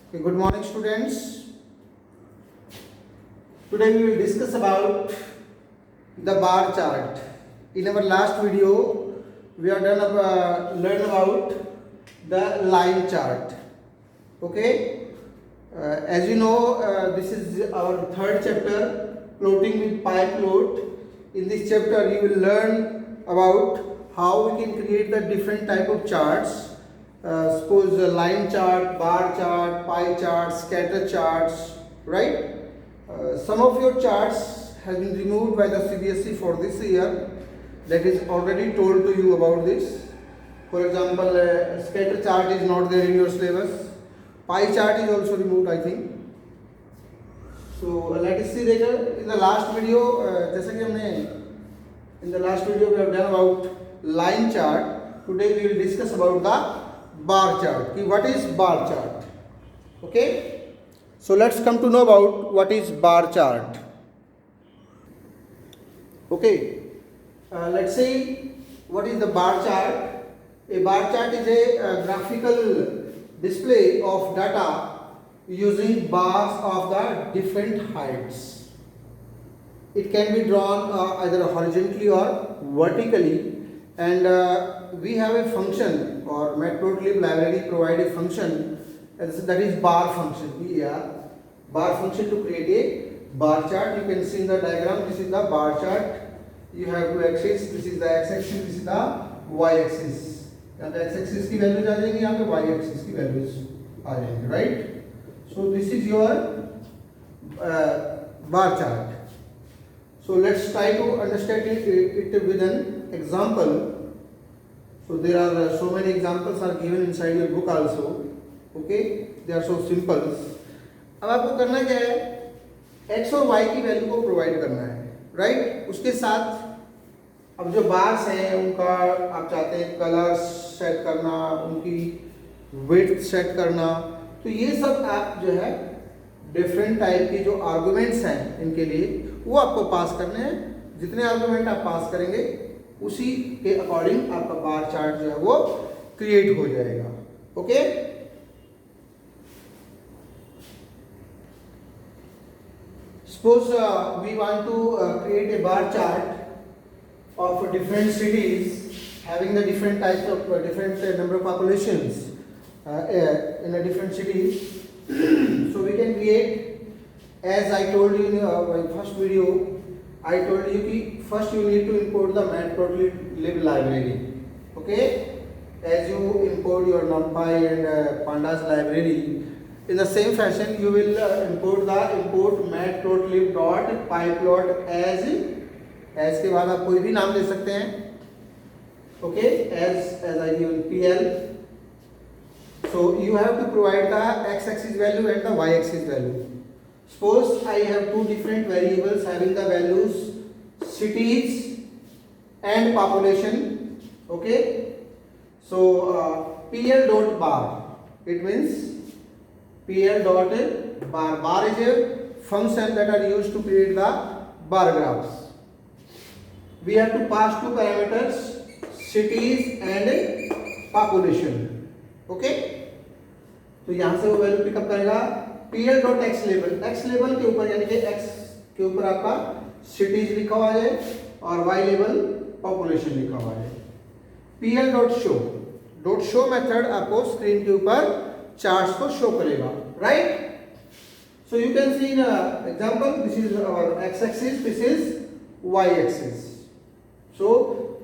Okay, good morning, students. Today we will discuss about the bar chart. In our last video, we have learned about the line chart. Okay. As you know, this is our third chapter, plotting with pipe plot. In this chapter, you will learn about how we can create the different type of charts. Suppose a line chart, bar chart, pie chart, scatter charts, right? Some of your charts has been removed by the CBSE for this year. That is already told to you about this. For example, scatter chart is not there in your syllabus. Pie chart is also removed, I think. So let us see later. In the last video, जैसा कि हमने in the last video we have done about line chart. Today we will discuss about the bar chart. What is bar chart? Okay. So let's come to know about what is bar chart. Okay. Let's see what is the bar chart. A bar chart is a graphical display of data using bars of the different heights. It can be drawn either horizontally or vertically, and we have a function, or Matplotlib library provide a function that is bar function, bar function to create a bar chart. You can see in the diagram, this is the bar chart. You have two axes, this is the x-axis, this is the y-axis. यहाँ पे x-axis की values आ जाएंगी, यहाँ पे y-axis की values आ जाएंगी, right? So this is your bar chart. So let's try to understand it with an example. So there are so many examples are given inside your book also. Okay, they are so simple. अब आपको करना क्या है, x और y की value को provide करना है, राइट? उसके साथ अब जो बार्स हैं उनका आप चाहते हैं कलर सेट करना, उनकी विड्थ सेट करना, तो ये सब आप जो है डिफरेंट टाइप की जो आर्गुमेंट्स हैं इनके लिए वो आपको पास करने हैं. जितने आर्गुमेंट आप पास करेंगे उसी के अकॉर्डिंग आपका बार चार्ट जो है वो क्रिएट हो जाएगा. Okay. Suppose we want to create a bar chart of different cities having the different types of different number of populations in a different cities. So we can create, as I told you in my first video, I told you कि first you need to import the Matplotlib library. Okay, as you import your NumPy and Pandas library, in the same fashion you will import matplotlib.pyplot as के बाद आप कोई भी नाम दे सकते हैं. Okay, as I given PL. So you have to provide the x-axis value and the y-axis value. Suppose I have two different variables having the values cities and population. Okay. So PL dot bar, it means PL dot bar. Bar is a function that are used to create the bar graphs. We have to pass two parameters, cities and population. Okay. तो यहाँ से वो value pickup करेगा PL dot X label. X label के ऊपर यानी कि x के ऊपर आपका सिटीज लिखा हुआ है और वाई लेबल पॉपुलेशन लिखा हुआ है. PL डॉट शो मेथड आपको स्क्रीन के ऊपर चार्ट्स को शो करेगा, right? So you can see in example, this is our X axis, this is Y axis. So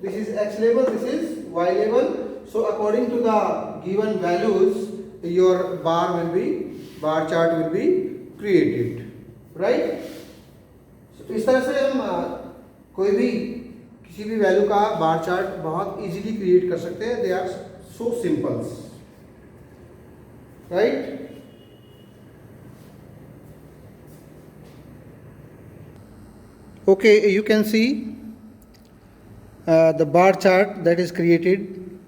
this is x label, this is y label. So according to the given values, your bar chart will be created, right? So इस तरह से हम कोई भी किसी भी value का bar chart बहुत इजीली क्रिएट कर सकते हैं. They are so simple, right? Okay, you can see the bar chart that is created,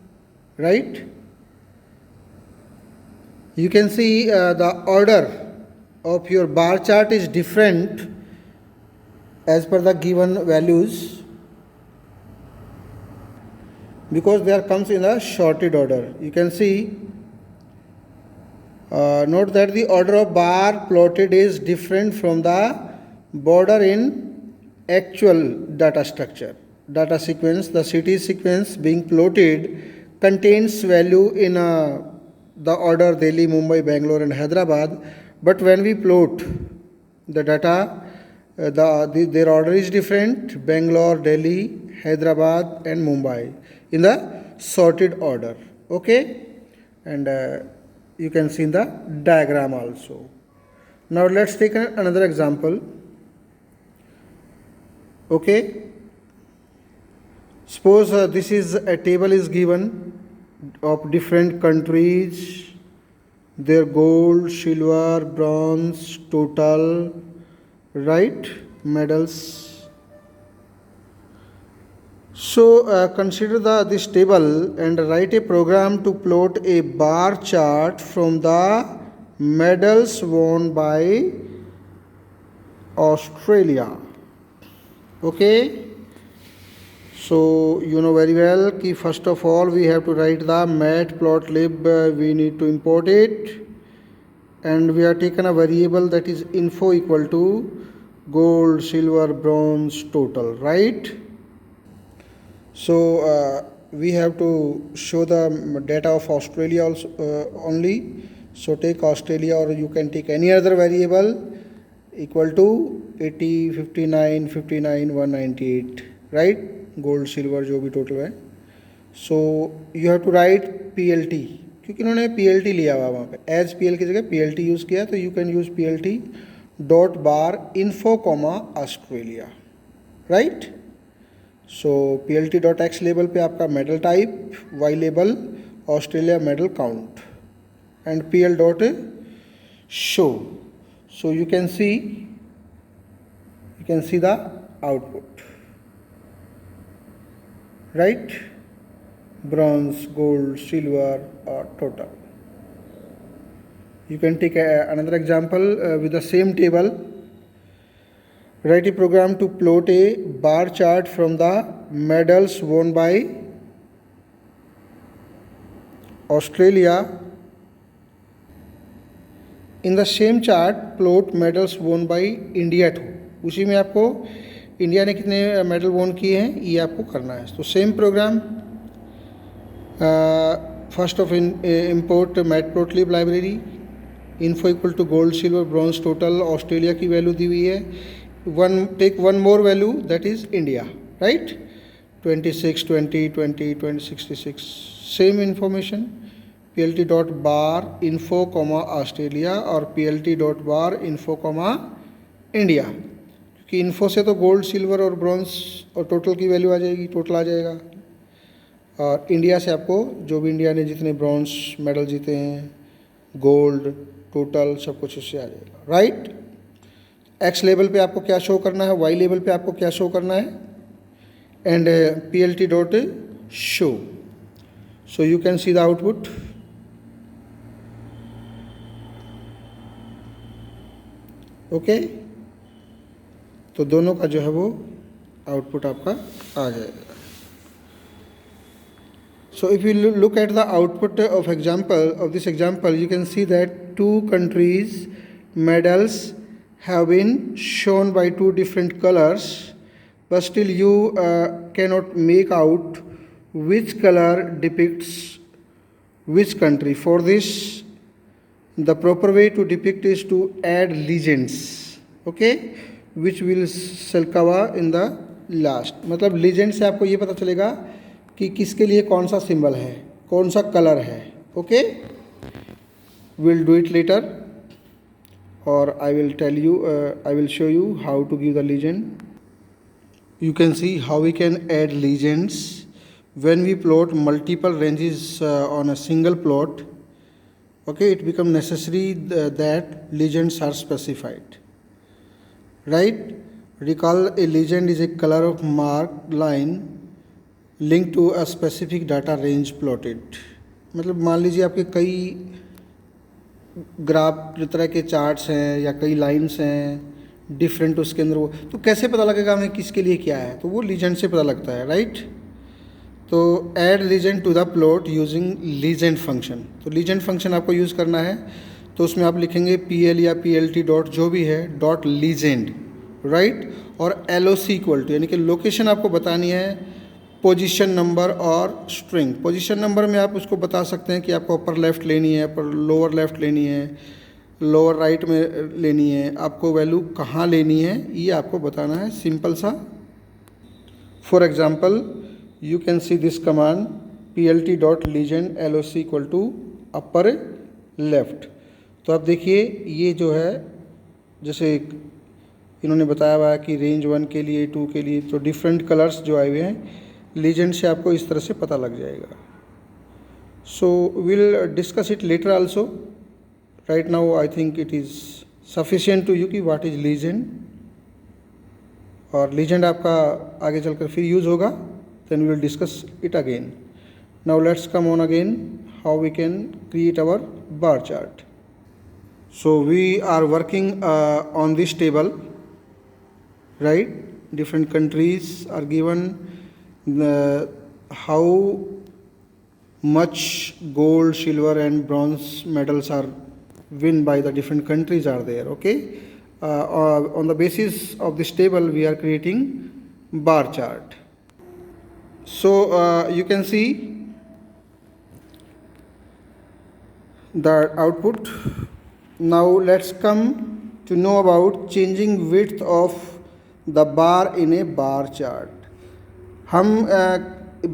right? You can see the order of your bar chart is different as per the given values because there comes in a sorted order. You can see Note that the order of bar plotted is different from the border in actual data structure. Data sequence, the city sequence being plotted contains value in the order Delhi, Mumbai, Bangalore and Hyderabad. But when we plot the data, their order is different: Bangalore, Delhi, Hyderabad and Mumbai in the sorted order. Okay, and you can see in the diagram also. Now let's take another example. Okay, suppose this is a table is given of different countries, their gold, silver, bronze, total, right, medals. So consider this table and write a program to plot a bar chart from the medals won by Australia. Okay, so you know very well कि first of all we have to write the matplotlib, we need to import it, and we are taken a variable that is info equal to gold, silver, bronze, total, right? So we have to show the data of Australia also only. So take Australia, or you can take any other variable equal to 80, 59, 59, 198, right? Gold, silver जो भी total है. So you have to write PLT, क्योंकि इन्होंने PLT लिया हुआ वहाँ पे, as PL की जगह PLT यूज़ किया, तो you can use PLT dot bar info comma Australia, right? So PLT dot X label पे आपका medal type, Y label Australia medal count and PL dot show. So you can see the output, right? Bronze, gold, silver or total. You can take another example with the same table. Write a program to plot a bar chart from the medals won by Australia. In the same chart, plot medals won by India too. उसी में आपको India ने कितने medal von किए हैं ये आपको करना है. तो same program, first of import matplotlib library, info equal to gold, silver, bronze, total, Australia की वैल्यू दी हुई है. Take one more value, that is India, right? 26, 20, 20, 20, 66. Same information. PLT dot bar info comma Australia और PLT dot bar info comma India. क्योंकि info से तो gold, silver और bronze और टोटल की वैल्यू आ जाएगी, टोटल आ जाएगा. और इंडिया से आपको जो भी इंडिया ने जितने ब्रॉन्ज मेडल जीते हैं, गोल्ड, टोटल, सब कुछ उससे आ जाएगा, राइट? एक्स लेवल पे आपको क्या शो करना है, वाई लेवल पे आपको क्या शो करना है, and PLT dot show. So you can see the output. Okay, तो दोनों का जो है वो आउटपुट आपका आ जाएगा. So if you look at the output of this example, you can see that two countries medals have been shown by two different colors, but still you cannot make out which color depicts which country. For this, the proper way to depict is to add legends, okay, which will shall cover in the last. मतलब legend से आपको ये पता चलेगा कि किसके लिए कौन सा सिंबल है, कौन सा कलर है. Okay, we'll do it later, or I will tell you, I will show you how to give the legend. You can see how we can add legends when we plot multiple ranges on a single plot. Okay, it becomes necessary that legends are specified, right? Recall, a legend is a color of marked line linked to a specific data range plotted. मतलब मान लीजिए आपके कई graph तरह के charts हैं या कई लाइंस हैं डिफरेंट, उसके अंदर वो, तो कैसे पता लगेगा हमें किसके लिए क्या है, तो वो लीजेंड से पता लगता है, राइट? तो add legend to the plot using legend function. तो लीजेंड फंक्शन आपको यूज़ करना है. तो उसमें आप लिखेंगे PL या PLT डॉट जो भी है डॉट लीजेंड, राइट। और LOC इक्वल टू, यानी कि लोकेशन आपको बतानी है, पोजीशन नंबर और स्ट्रिंग। पोजीशन नंबर में आप उसको बता सकते हैं कि आपको अपर लेफ़्ट लेनी है, अपर लोअर लेफ़्ट लेनी है, लोअर राइट में लेनी है, आपको वैल्यू कहाँ लेनी है ये आपको बताना है, सिंपल सा। For example you can see this command PLT dot legend LOC equal to upper left. तो आप देखिए ये जो है, जैसे इन्होंने बताया हुआ है कि रेंज 1 के लिए, 2 के लिए, तो डिफरेंट कलर्स जो आए हुए हैं लीजेंड से आपको इस तरह से पता लग जाएगा। So will discuss it later also. Right now I think it is sufficient to you कि व्हाट इज़ लीजेंड, और लीजेंड आपका आगे चलकर फिर यूज़ होगा, then we will discuss it again. Now let's come on again how we can create our bar chart. So we are working on this table, right? Different countries are given, how much gold, silver and bronze medals are won by the different countries are there, okay? On the basis of this table we are creating bar chart. So you can see the output. Now let's come to know about changing width of the bar in A bar chart. हम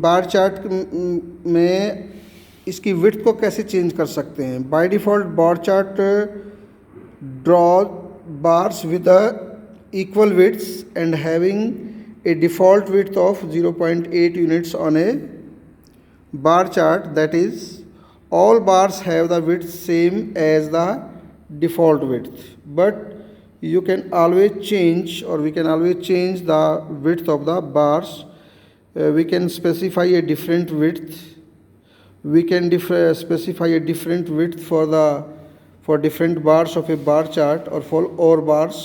bar chart में इसकी width को कैसे change कर सकते हैं। By default bar chart draw bars with equal widths and having a default width of 0.8 units on a bar chart, that is all bars have the width same as the default width, but you can always change, or we can always change the width of the bars. We can specify a different width. We can specify a different width for different bars of a bar chart, or for all bars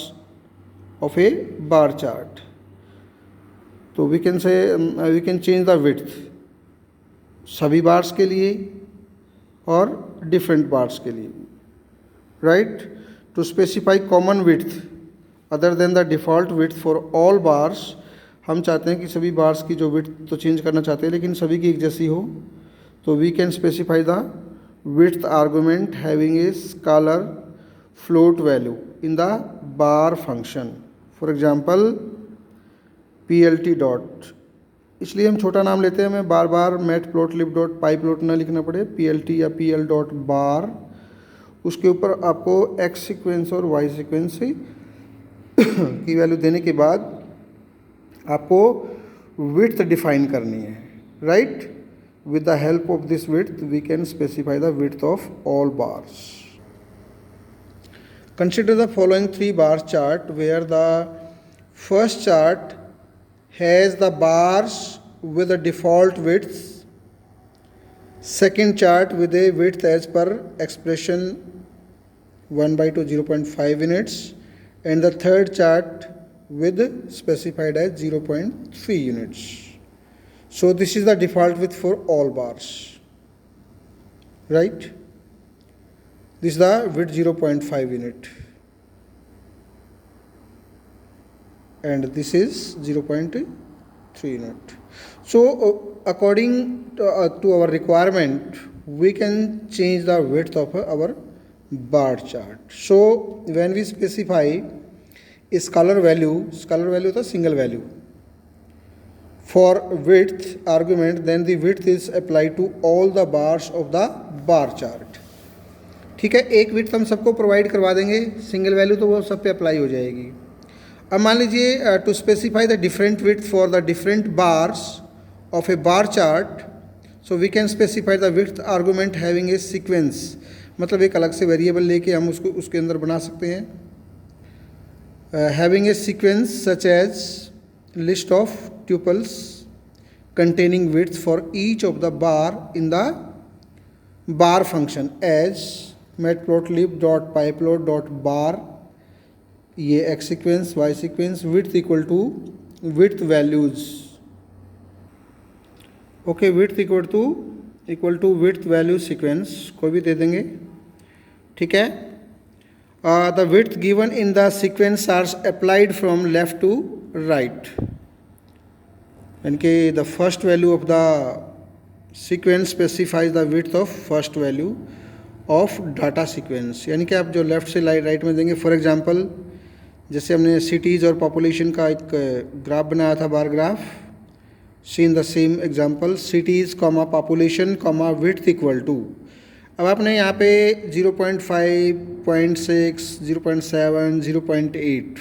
of a bar chart. So we can say we can change the width सभी bars के लिए और different bars के लिए, right? To specify common width other than the default width for all bars, हम चाहते हैं कि सभी बार्स की जो width तो चेंज करना चाहते हैं लेकिन सभी की एक जैसी हो, तो we can specify the width argument having a scalar float value in the bar function. For example PLT dot, इसलिए हम छोटा नाम लेते हैं, हमें बार बार matplotlib dot pyplot ना लिखना पड़े, PLT या PL dot bar, उसके ऊपर आपको x सीक्वेंस और y सीक्वेंस की वैल्यू देने के बाद आपको विड्थ डिफाइन करनी है, right. With the help of this width we can specify the width of all bars. Consider the following 3 bar chart where the first chart has the bars with the default widths, second chart with a width as per expression 1/2 0.5 units, and the third chart with specified as 0.3 units. So this is the default width for all bars, right? This is the width 0.5 unit and this is 0.3 unit. So according to our requirement we can change the width of our bar chart. So when we specify a scalar value is a single value for width argument, then the width is applied to all the bars of the bar chart. ठीक है, एक width हम सबको provide करवा देंगे, single value तो वो सब पे अप्लाई हो जाएगी। अब मान लीजिए to specify the different width for the different bars of a bar chart, so we can specify the width argument having a sequence, मतलब एक अलग से वेरिएबल लेके हम उसको उसके अंदर बना सकते हैं, having a sequence such as list of tuples containing width for each of the bar in the bar function as matplotlib.pyplot.bar, ये x sequence, y sequence, width equal to width values, okay, width equal to width value sequence कोई भी दे देंगे, ठीक है। The width given in the sequence are applied from left to right, यानी कि the first value of the sequence specifies the width of first value of data sequence, यानी कि आप जो लेफ्ट से राइट में देंगे। फॉर एग्जांपल जैसे हमने सिटीज़ और पॉपुलेशन का एक ग्राफ बनाया था, bar graph. See in the same example cities comma population comma width equal to, अब आपने यहाँ पे 0.5, 0.6, 0.7, 0.8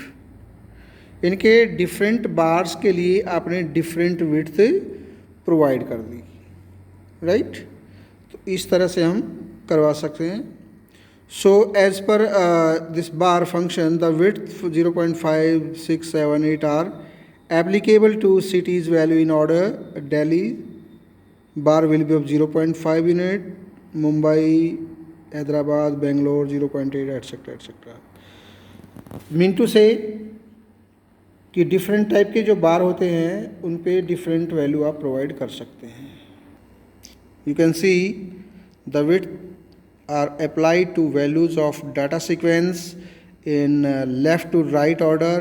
इनके डिफरेंट बार्स के लिए आपने डिफरेंट विड्थ प्रोवाइड कर दी, राइट। तो इस तरह से हम करवा सकते हैं। So as per this bar function the width 0.5, 6, 7, 8 are applicable to cities value in order. Delhi bar will be of 0.5 unit, Mumbai, Hyderabad, Bangalore 0.8 etcetera etcetera. Mean to say कि डिफरेंट टाइप के जो बार होते हैं उन पे डिफरेंट वैल्यू आप प्रोवाइड कर सकते हैं। You can see the width are applied to values of data sequence in left to right order,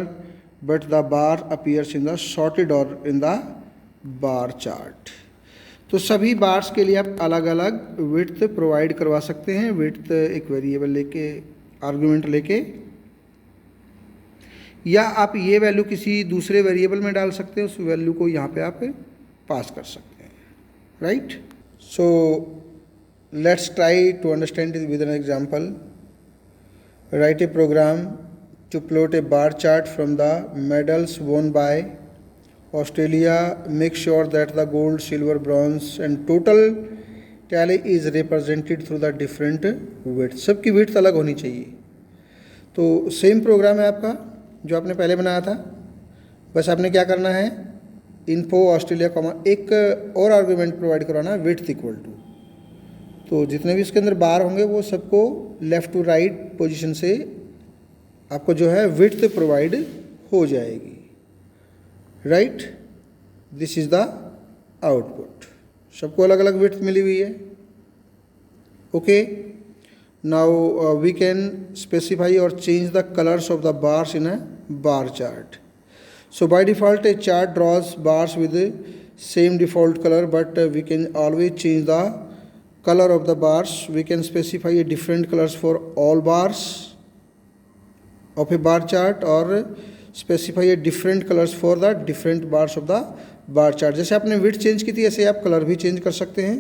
but the bar appears in the sorted order in the bar chart। तो सभी bars के लिए आप अलग अलग विड्थ प्रोवाइड करवा सकते हैं। विड्थ एक वेरिएबल लेके, आर्गुमेंट लेके, या आप ये वैल्यू किसी दूसरे वेरिएबल में डाल सकते हैं, उस वैल्यू को यहाँ पे आप पास कर सकते हैं, right. So let's try to understand it with an example. Write a program to plot a bar chart from the medals won by Australia. Make sure that the gold, silver, bronze and total tally is represented through the different widths। सबकी width अलग होनी चाहिए। तो same programme है आपका जो आपने पहले बनाया था, बस आपने क्या करना है, इन्फो ऑस्ट्रेलिया कॉमा एक और आर्गुमेंट प्रोवाइड करवाना है, विड्थ इक्वल टू। तो जितने भी इसके अंदर बार होंगे वो सबको लेफ़्ट टू राइट पोजीशन से आपको जो है विड्थ प्रोवाइड हो जाएगी, right. This is the output. सबको अलग अलग विड्थ मिली हुई है, okay. Now we can specify और change the colours of the bars in a bar chart. So by default a chart draws bars with same default colour, but we can always change the color of the bars. We can specify a different colors for all bars of a bar chart, or specify a different colors for the different bars of the bar chart। जैसे आपने width change की थी ऐसे आप colour भी change कर सकते हैं,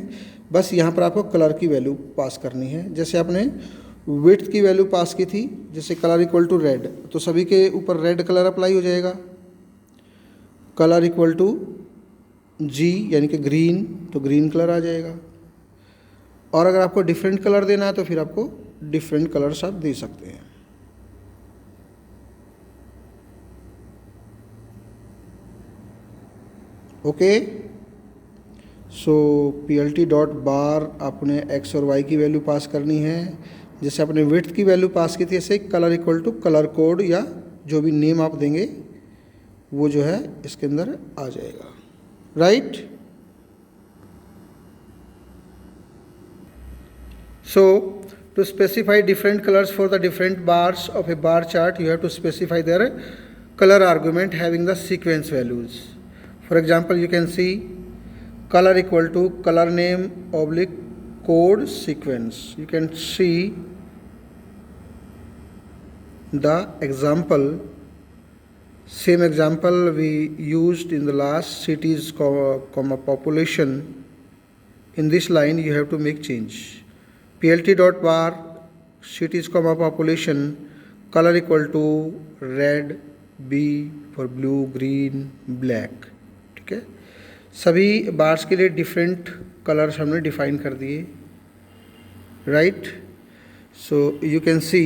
बस यहाँ पर आपको कलर की वैल्यू पास करनी है। जैसे आपने विड्थ की वैल्यू पास की थी, जैसे कलर इक्वल टू रेड, तो सभी के ऊपर रेड कलर अप्लाई हो जाएगा। कलर इक्वल टू जी यानी कि ग्रीन, तो ग्रीन कलर आ जाएगा। और अगर आपको डिफरेंट कलर देना है तो फिर आपको डिफरेंट कलर्स आप दे सकते हैं, ओके। सो PLT डॉट बार आपने एक्स और वाई की वैल्यू पास करनी है। जैसे आपने विड्थ की वैल्यू पास की थी, ऐसे colour equal to colour code या जो भी नेम आप देंगे वो जो है इसके अंदर आ जाएगा, right. So to specify different colors for the different bars of a bar chart, you have to specify their color argument having the sequence values. For example, you can see color equal to color name oblique code sequence. You can see the example, same example we used in the last, cities comma population. In this line you have to make change. PLT dot bar cities comma population color equal to red, B for blue, green, black, ठीक है। सभी bars के लिए different colours हमने define कर दिए, right. So you can see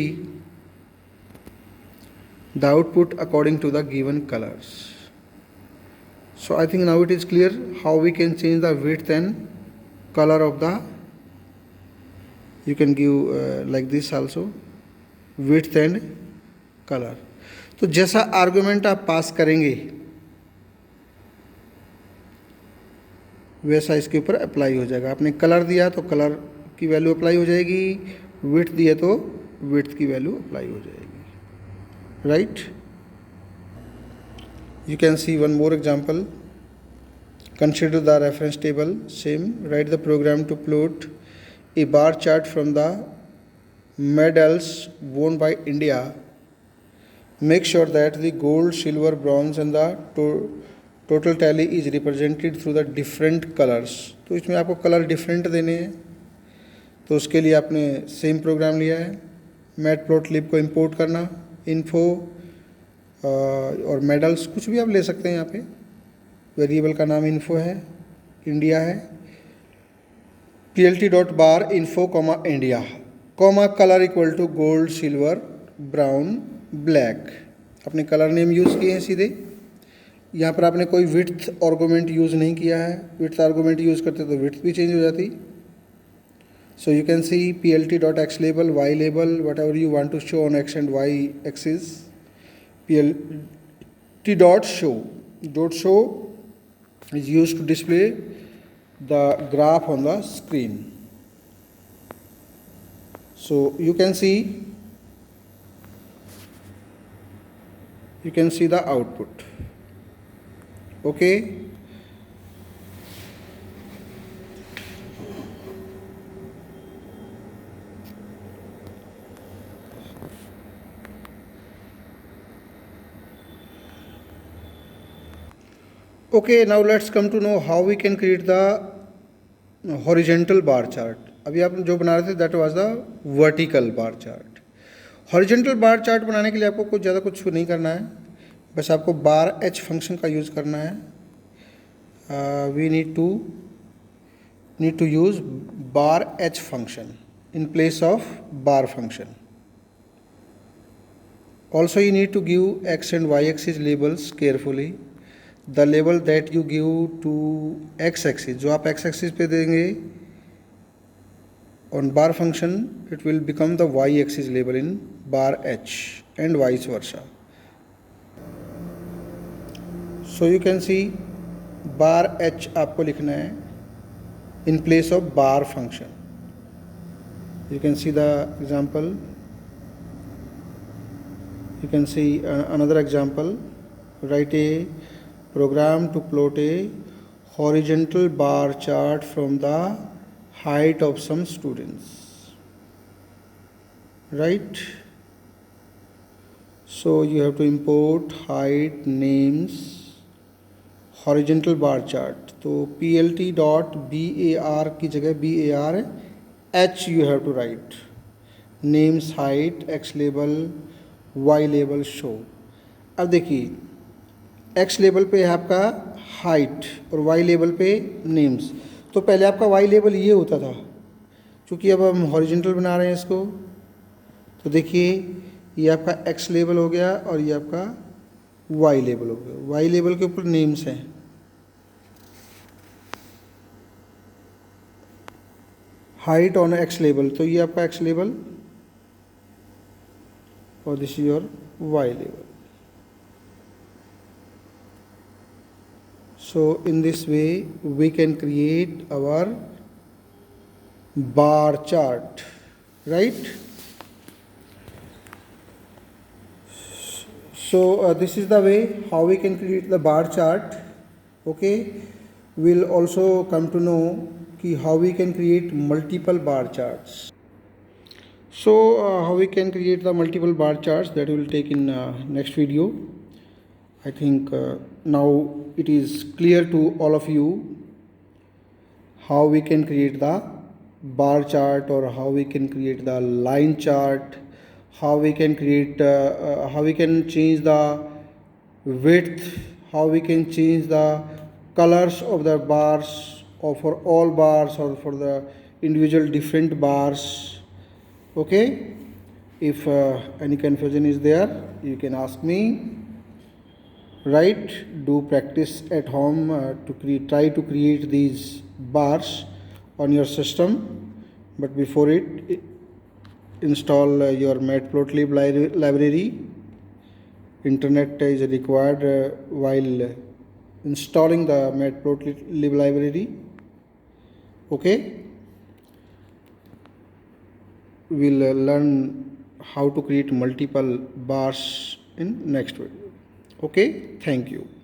the output according to the given colours. So I think now it is clear how we can change the width and color of the, you can give like this also, width and color। तो जैसा argument आप पास करेंगे वैसा इसके ऊपर apply हो जाएगा। आपने कलर दिया तो कलर की वैल्यू अप्लाई हो जाएगी, विड्थ दी है तो विड्थ की वैल्यू अप्लाई हो जाएगी, right. You can C one more example. Consider the reference table. Same. Write the program to plot a bar chart from the medals won by India. Make sure that the gold, silver, bronze and the total tally is represented through the different colors. तो इसमें आपको colour different देने हैं, तो उसके लिए आपने same programme लिया है. मैटप्लॉटलिब को इंपोर्ट करना, इन्फो और मेडल्स कुछ भी आप ले सकते हैं. यहाँ पे वेरिएबल का नाम इन्फो है, इंडिया है. plt.bar info comma India comma colour equal to gold, silver, brown, black. अपने कलर नेम यूज़ किए हैं सीधे. यहाँ पर आपने कोई विड्थ आर्गुमेंट यूज़ नहीं किया है. विड्थ आर्गुमेंट यूज़ करते तो विड्थ भी चेंज हो जाती. सो you can C plt.x label, y label, whatever you want to show on x and y axis. plt.show. .show is used to display the graph on the screen. So you can see the output. Okay. Okay, now let's come to know how we can create the horizontal bar chart. अभी आप जो बना रहे थे that was the vertical bar chart. horizontal bar chart बनाने के लिए आपको कुछ ज़्यादा कुछ नहीं करना है, बस आपको bar h फंक्शन का यूज़ करना है. We need to use bar h function in place of bar function. Also you need to give x and y axis labels carefully. The label that you give to x axis, जो आप x axis पे देंगे on bar function, it will become the y axis label in bar h and vice versa. So you can see bar h आपको लिखना है in place of bar function. You can see the example. You can see another example. Write a program to plot a horizontal bar chart from the height of some students, right? So you have to import height, names, horizontal bar chart. तो plt.bar की जगह bar h you have to write. Names, height, x label, y label show. अब देखिए x level पे है आपका height और y level पे नेम्स. तो पहले आपका y लेवल ये होता था, क्योंकि अब हम हॉरिजॉन्टल बना रहे हैं इसको. तो देखिए ये आपका x लेवल हो गया और ये आपका y लेवल हो गया. y लेवल के ऊपर नेम्स हैं. हाइट ऑन x लेवल, तो ये आपका x लेवल और this is your y level. So in this way we can create our bar chart, right? So this is the way how we can create the bar chart. Okay, we'll also come to know how we can create multiple bar charts. So how we can create the multiple bar charts, that we will take in next video. I think now it is clear to all of you how we can create the bar chart or how we can create the line chart, how we can create how we can change the width, how we can change the colors of the bars or for all bars or for the individual different bars. Okay, if any confusion is there you can ask me. Right, do practice at home try to create these bars on your system, but before it install your matplotlib library. Internet is required while installing the matplotlib library. Okay, will learn how to create multiple bars in next video. Okay, thank you.